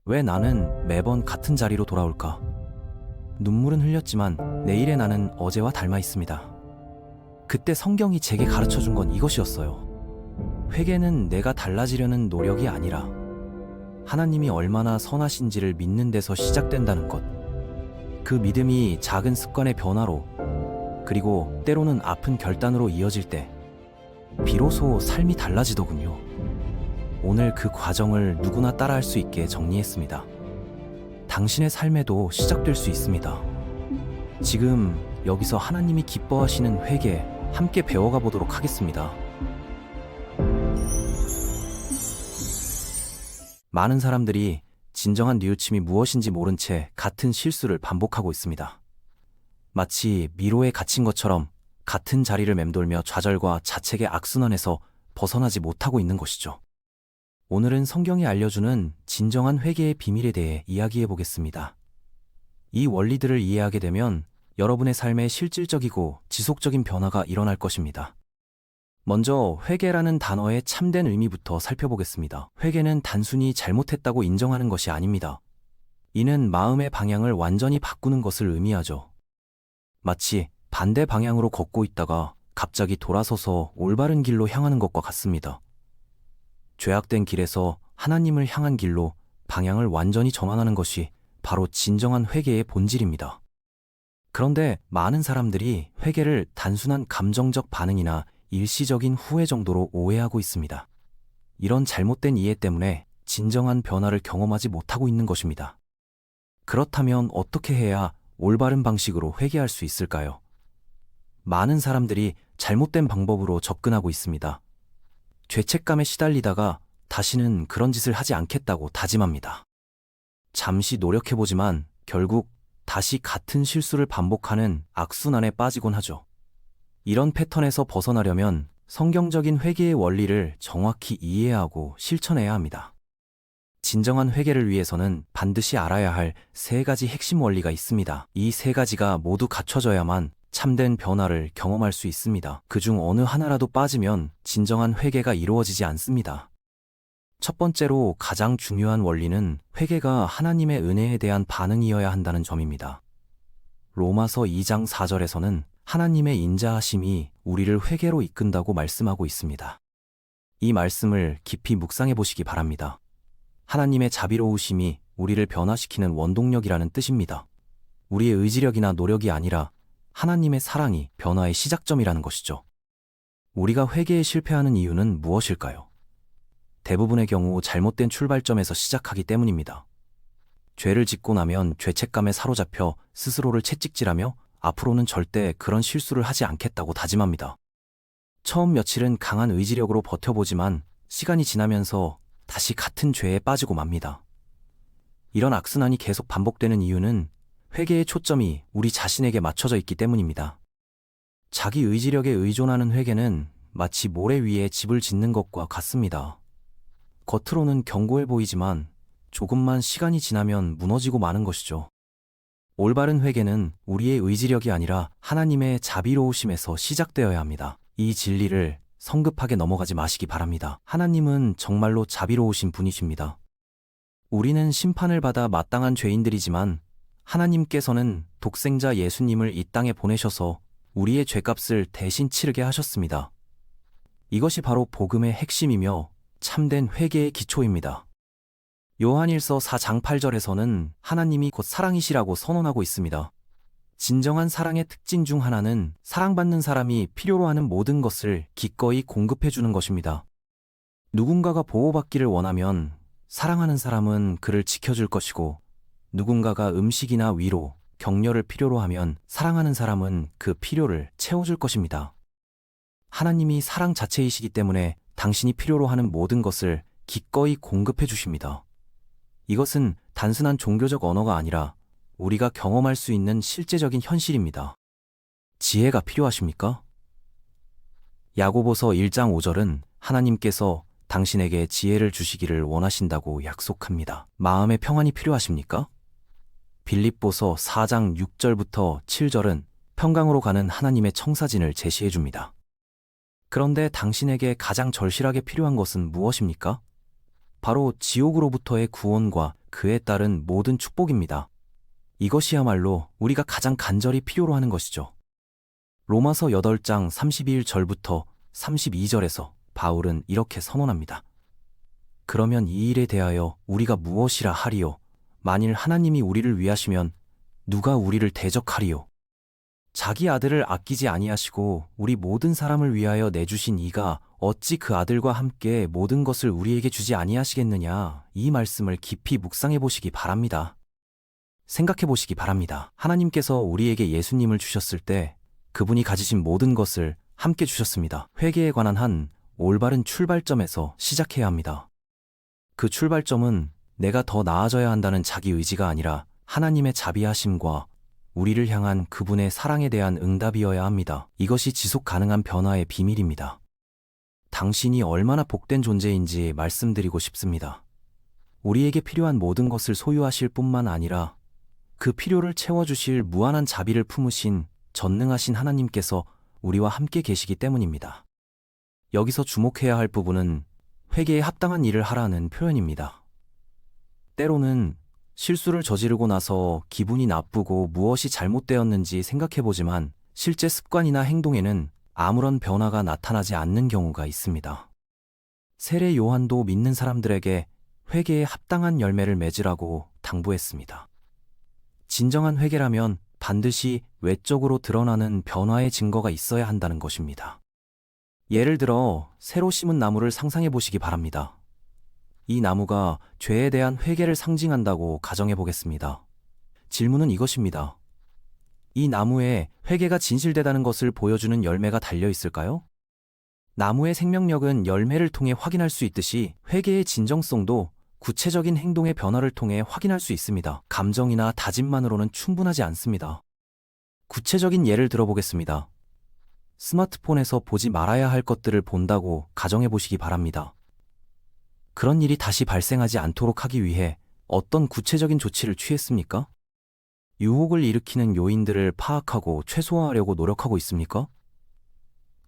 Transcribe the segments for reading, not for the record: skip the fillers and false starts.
왜 나는 매번 같은 자리로 돌아올까? 눈물은 흘렸지만 내일의 나는 어제와 닮아 있습니다. 그때 성경이 제게 가르쳐 준 건 이것이었어요. 회개는 내가 달라지려는 노력이 아니라 하나님이 얼마나 선하신지를 믿는 데서 시작된다는 것. 그 믿음이 작은 습관의 변화로, 그리고 때로는 아픈 결단으로 이어질 때 비로소 삶이 달라지더군요. 오늘 그 과정을 누구나 따라할 수 있게 정리했습니다. 당신의 삶에도 시작될 수 있습니다. 지금 여기서 하나님이 기뻐하시는 회개 함께 배워가 보도록 하겠습니다. 많은 사람들이 진정한 뉘우침이 무엇인지 모른 채 같은 실수를 반복하고 있습니다. 마치 미로에 갇힌 것처럼 같은 자리를 맴돌며 좌절과 자책의 악순환에서 벗어나지 못하고 있는 것이죠. 오늘은 성경이 알려주는 진정한 회개의 비밀에 대해 이야기해 보겠습니다. 이 원리들을 이해하게 되면 여러분의 삶에 실질적이고 지속적인 변화가 일어날 것입니다. 먼저 회개라는 단어의 참된 의미부터 살펴보겠습니다. 회개는 단순히 잘못했다고 인정하는 것이 아닙니다. 이는 마음의 방향을 완전히 바꾸는 것을 의미하죠. 마치 반대 방향으로 걷고 있다가 갑자기 돌아서서 올바른 길로 향하는 것과 같습니다. 죄악된 길에서 하나님을 향한 길로 방향을 완전히 전환하는 것이 바로 진정한 회개의 본질입니다. 그런데 많은 사람들이 회개를 단순한 감정적 반응이나 일시적인 후회 정도로 오해하고 있습니다. 이런 잘못된 이해 때문에 진정한 변화를 경험하지 못하고 있는 것입니다. 그렇다면 어떻게 해야 올바른 방식으로 회개할 수 있을까요? 많은 사람들이 잘못된 방법으로 접근하고 있습니다. 죄책감에 시달리다가 다시는 그런 짓을 하지 않겠다고 다짐합니다. 잠시 노력해보지만 결국 다시 같은 실수를 반복하는 악순환에 빠지곤 하죠. 이런 패턴에서 벗어나려면 성경적인 회개의 원리를 정확히 이해하고 실천해야 합니다. 진정한 회개를 위해서는 반드시 알아야 할 3가지 핵심 원리가 있습니다. 이 3가지가 모두 갖춰져야만 참된 변화를 경험할 수 있습니다. 그중 어느 하나라도 빠지면 진정한 회개가 이루어지지 않습니다. 첫 번째로 가장 중요한 원리는 회개가 하나님의 은혜에 대한 반응이어야 한다는 점입니다. 로마서 2장 4절에서는 하나님의 인자하심이 우리를 회개로 이끈다고 말씀하고 있습니다. 이 말씀을 깊이 묵상해 보시기 바랍니다. 하나님의 자비로우심이 우리를 변화시키는 원동력이라는 뜻입니다. 우리의 의지력이나 노력이 아니라 하나님의 사랑이 변화의 시작점이라는 것이죠. 우리가 회개에 실패하는 이유는 무엇일까요? 대부분의 경우 잘못된 출발점에서 시작하기 때문입니다. 죄를 짓고 나면 죄책감에 사로잡혀 스스로를 채찍질하며 앞으로는 절대 그런 실수를 하지 않겠다고 다짐합니다. 처음 며칠은 강한 의지력으로 버텨보지만 시간이 지나면서 다시 같은 죄에 빠지고 맙니다. 이런 악순환이 계속 반복되는 이유는 회개의 초점이 우리 자신에게 맞춰져 있기 때문입니다. 자기 의지력에 의존하는 회개는 마치 모래 위에 집을 짓는 것과 같습니다. 겉으로는 견고해 보이지만 조금만 시간이 지나면 무너지고 마는 것이죠. 올바른 회개는 우리의 의지력이 아니라 하나님의 자비로우심에서 시작되어야 합니다. 이 진리를 성급하게 넘어가지 마시기 바랍니다. 하나님은 정말로 자비로우신 분이십니다. 우리는 심판을 받아 마땅한 죄인들이지만 하나님께서는 독생자 예수님을 이 땅에 보내셔서 우리의 죄값을 대신 치르게 하셨습니다. 이것이 바로 복음의 핵심이며 참된 회개의 기초입니다. 요한일서 4장 8절에서는 하나님이 곧 사랑이시라고 선언하고 있습니다. 진정한 사랑의 특징 중 하나는 사랑받는 사람이 필요로 하는 모든 것을 기꺼이 공급해주는 것입니다. 누군가가 보호받기를 원하면 사랑하는 사람은 그를 지켜줄 것이고, 누군가가 음식이나 위로, 격려를 필요로 하면 사랑하는 사람은 그 필요를 채워줄 것입니다. 하나님이 사랑 자체이시기 때문에 당신이 필요로 하는 모든 것을 기꺼이 공급해 주십니다. 이것은 단순한 종교적 언어가 아니라 우리가 경험할 수 있는 실제적인 현실입니다. 지혜가 필요하십니까? 야고보서 1장 5절은 하나님께서 당신에게 지혜를 주시기를 원하신다고 약속합니다. 마음의 평안이 필요하십니까? 빌립보서 4장 6절부터 7절은 평강으로 가는 하나님의 청사진을 제시해 줍니다. 그런데 당신에게 가장 절실하게 필요한 것은 무엇입니까? 바로 지옥으로부터의 구원과 그에 따른 모든 축복입니다. 이것이야말로 우리가 가장 간절히 필요로 하는 것이죠. 로마서 8장 32절부터 32절에서 바울은 이렇게 선언합니다. 그러면 이 일에 대하여 우리가 무엇이라 하리요? 만일 하나님이 우리를 위하시면 누가 우리를 대적하리요? 자기 아들을 아끼지 아니하시고 우리 모든 사람을 위하여 내주신 이가 어찌 그 아들과 함께 모든 것을 우리에게 주지 아니하시겠느냐? 이 말씀을 깊이 묵상해 보시기 바랍니다. 생각해 보시기 바랍니다. 하나님께서 우리에게 예수님을 주셨을 때 그분이 가지신 모든 것을 함께 주셨습니다. 회개에 관한 한 올바른 출발점에서 시작해야 합니다. 그 출발점은 내가 더 나아져야 한다는 자기 의지가 아니라 하나님의 자비하심과 우리를 향한 그분의 사랑에 대한 응답이어야 합니다. 이것이 지속 가능한 변화의 비밀입니다. 당신이 얼마나 복된 존재인지 말씀드리고 싶습니다. 우리에게 필요한 모든 것을 소유하실 뿐만 아니라 그 필요를 채워주실 무한한 자비를 품으신 전능하신 하나님께서 우리와 함께 계시기 때문입니다. 여기서 주목해야 할 부분은 회개에 합당한 일을 하라는 표현입니다. 때로는 실수를 저지르고 나서 기분이 나쁘고 무엇이 잘못되었는지 생각해보지만 실제 습관이나 행동에는 아무런 변화가 나타나지 않는 경우가 있습니다. 세례 요한도 믿는 사람들에게 회개에 합당한 열매를 맺으라고 당부했습니다. 진정한 회개라면 반드시 외적으로 드러나는 변화의 증거가 있어야 한다는 것입니다. 예를 들어 새로 심은 나무를 상상해 보시기 바랍니다. 이 나무가 죄에 대한 회개를 상징한다고 가정해 보겠습니다. 질문은 이것입니다. 이 나무에 회개가 진실되다는 것을 보여주는 열매가 달려 있을까요? 나무의 생명력은 열매를 통해 확인할 수 있듯이 회개의 진정성도 구체적인 행동의 변화를 통해 확인할 수 있습니다. 감정이나 다짐만으로는 충분하지 않습니다. 구체적인 예를 들어보겠습니다. 스마트폰에서 보지 말아야 할 것들을 본다고 가정해 보시기 바랍니다. 그런 일이 다시 발생하지 않도록 하기 위해 어떤 구체적인 조치를 취했습니까? 유혹을 일으키는 요인들을 파악하고 최소화하려고 노력하고 있습니까?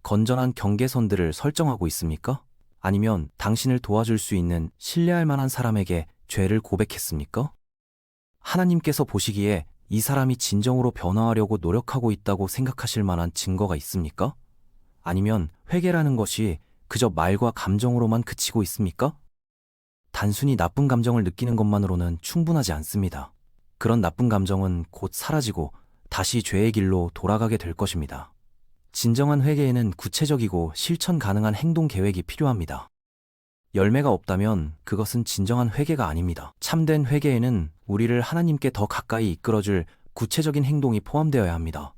건전한 경계선들을 설정하고 있습니까? 아니면 당신을 도와줄 수 있는 신뢰할 만한 사람에게 죄를 고백했습니까? 하나님께서 보시기에 이 사람이 진정으로 변화하려고 노력하고 있다고 생각하실 만한 증거가 있습니까? 아니면 회개라는 것이 그저 말과 감정으로만 그치고 있습니까? 단순히 나쁜 감정을 느끼는 것만으로는 충분하지 않습니다. 그런 나쁜 감정은 곧 사라지고 다시 죄의 길로 돌아가게 될 것입니다. 진정한 회개에는 구체적이고 실천 가능한 행동 계획이 필요합니다. 열매가 없다면 그것은 진정한 회개가 아닙니다. 참된 회개에는 우리를 하나님께 더 가까이 이끌어줄 구체적인 행동이 포함되어야 합니다.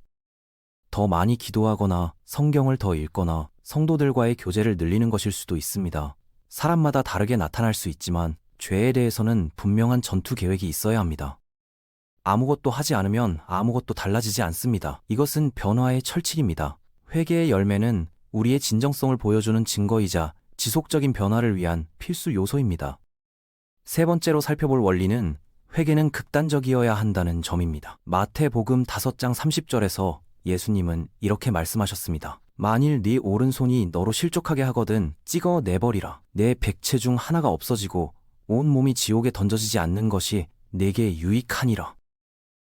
더 많이 기도하거나 성경을 더 읽거나 성도들과의 교제를 늘리는 것일 수도 있습니다. 사람마다 다르게 나타날 수 있지만 죄에 대해서는 분명한 전투 계획이 있어야 합니다. 아무것도 하지 않으면 아무것도 달라지지 않습니다. 이것은 변화의 철칙입니다. 회개의 열매는 우리의 진정성을 보여주는 증거이자 지속적인 변화를 위한 필수 요소입니다. 세 번째로 살펴볼 원리는 회개는 극단적이어야 한다는 점입니다. 마태복음 5장 30절에서 예수님은 이렇게 말씀하셨습니다. 만일 네 오른손이 너로 실족하게 하거든 찍어 내버리라. 내 백체 중 하나가 없어지고 온 몸이 지옥에 던져지지 않는 것이 내게 유익하니라.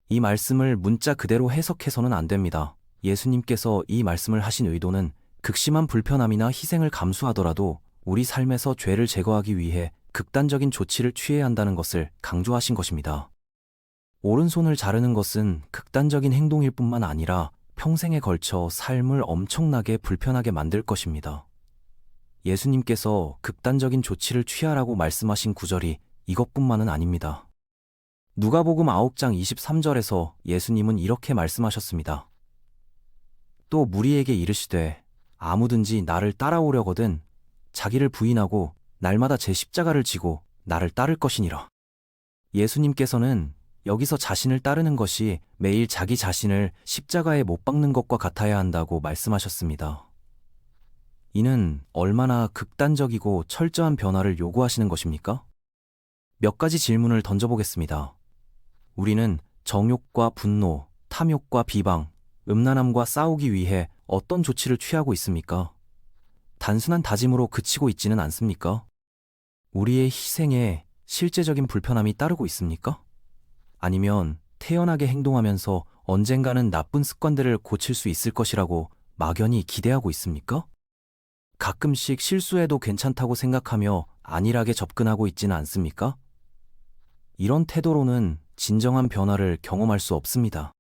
이 말씀을 문자 그대로 해석해서는 안 됩니다. 예수님께서 이 말씀을 하신 의도는 극심한 불편함이나 희생을 감수하더라도 우리 삶에서 죄를 제거하기 위해 극단적인 조치를 취해야 한다는 것을 강조하신 것입니다. 오른손을 자르는 것은 극단적인 행동일 뿐만 아니라 평생에 걸쳐 삶을 엄청나게 불편하게 만들 것입니다. 예수님께서 극단적인 조치를 취하라고 말씀하신 구절이 이것뿐만은 아닙니다. 누가복음 9장 23절에서 예수님은 이렇게 말씀하셨습니다. 또 무리에게 이르시되 아무든지 나를 따라오려거든 자기를 부인하고 날마다 제 십자가를 지고 나를 따를 것이니라. 예수님께서는 여기서 자신을 따르는 것이 매일 자기 자신을 십자가에 못 박는 것과 같아야 한다고 말씀하셨습니다. 이는 얼마나 극단적이고 철저한 변화를 요구하시는 것입니까? 몇 가지 질문을 던져보겠습니다. 우리는 정욕과 분노, 탐욕과 비방, 음란함과 싸우기 위해 어떤 조치를 취하고 있습니까? 단순한 다짐으로 그치고 있지는 않습니까? 우리의 희생에 실제적인 불편함이 따르고 있습니까? 아니면 태연하게 행동하면서 언젠가는 나쁜 습관들을 고칠 수 있을 것이라고 막연히 기대하고 있습니까? 가끔씩 실수해도 괜찮다고 생각하며 안일하게 접근하고 있지는 않습니까? 이런 태도로는 진정한 변화를 경험할 수 없습니다.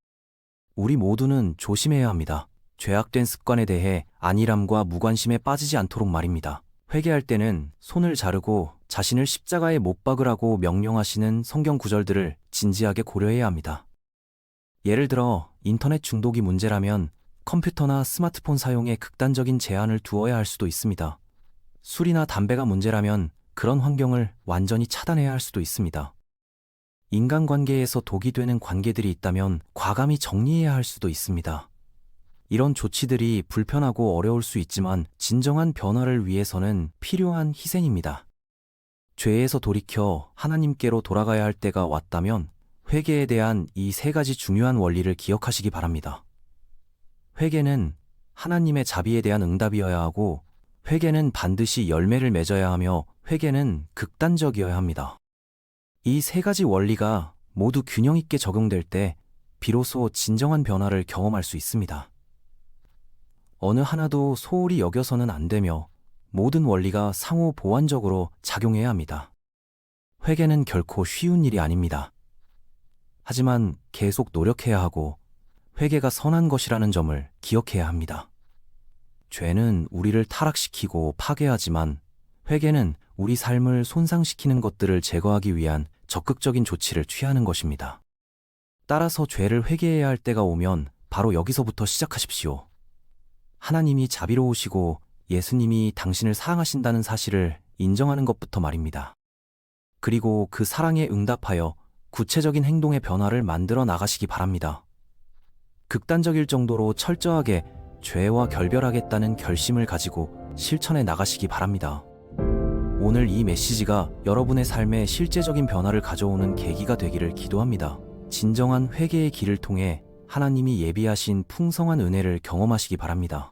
우리 모두는 조심해야 합니다. 죄악된 습관에 대해 안일함과 무관심에 빠지지 않도록 말입니다. 회개할 때는 손을 자르고 자신을 십자가에 못 박으라고 명령하시는 성경 구절들을 진지하게 고려해야 합니다. 예를 들어 인터넷 중독이 문제라면 컴퓨터나 스마트폰 사용에 극단적인 제한을 두어야 할 수도 있습니다. 술이나 담배가 문제라면 그런 환경을 완전히 차단해야 할 수도 있습니다. 인간관계에서 독이 되는 관계들이 있다면 과감히 정리해야 할 수도 있습니다. 이런 조치들이 불편하고 어려울 수 있지만 진정한 변화를 위해서는 필요한 희생입니다. 죄에서 돌이켜 하나님께로 돌아가야 할 때가 왔다면 회개에 대한 이 세 가지 중요한 원리를 기억하시기 바랍니다. 회개는 하나님의 자비에 대한 응답이어야 하고, 회개는 반드시 열매를 맺어야 하며, 회개는 극단적이어야 합니다. 이 세 가지 원리가 모두 균형 있게 적용될 때 비로소 진정한 변화를 경험할 수 있습니다. 어느 하나도 소홀히 여겨서는 안 되며 모든 원리가 상호 보완적으로 작용해야 합니다. 회개는 결코 쉬운 일이 아닙니다. 하지만 계속 노력해야 하고 회개가 선한 것이라는 점을 기억해야 합니다. 죄는 우리를 타락시키고 파괴하지만 회개는 우리 삶을 손상시키는 것들을 제거하기 위한 적극적인 조치를 취하는 것입니다. 따라서 죄를 회개해야 할 때가 오면 바로 여기서부터 시작하십시오. 하나님이 자비로우시고 예수님이 당신을 사랑하신다는 사실을 인정하는 것부터 말입니다. 그리고 그 사랑에 응답하여 구체적인 행동의 변화를 만들어 나가시기 바랍니다. 극단적일 정도로 철저하게 죄와 결별하겠다는 결심을 가지고 실천해 나가시기 바랍니다. 오늘 이 메시지가 여러분의 삶에 실제적인 변화를 가져오는 계기가 되기를 기도합니다. 진정한 회개의 길을 통해 하나님이 예비하신 풍성한 은혜를 경험하시기 바랍니다.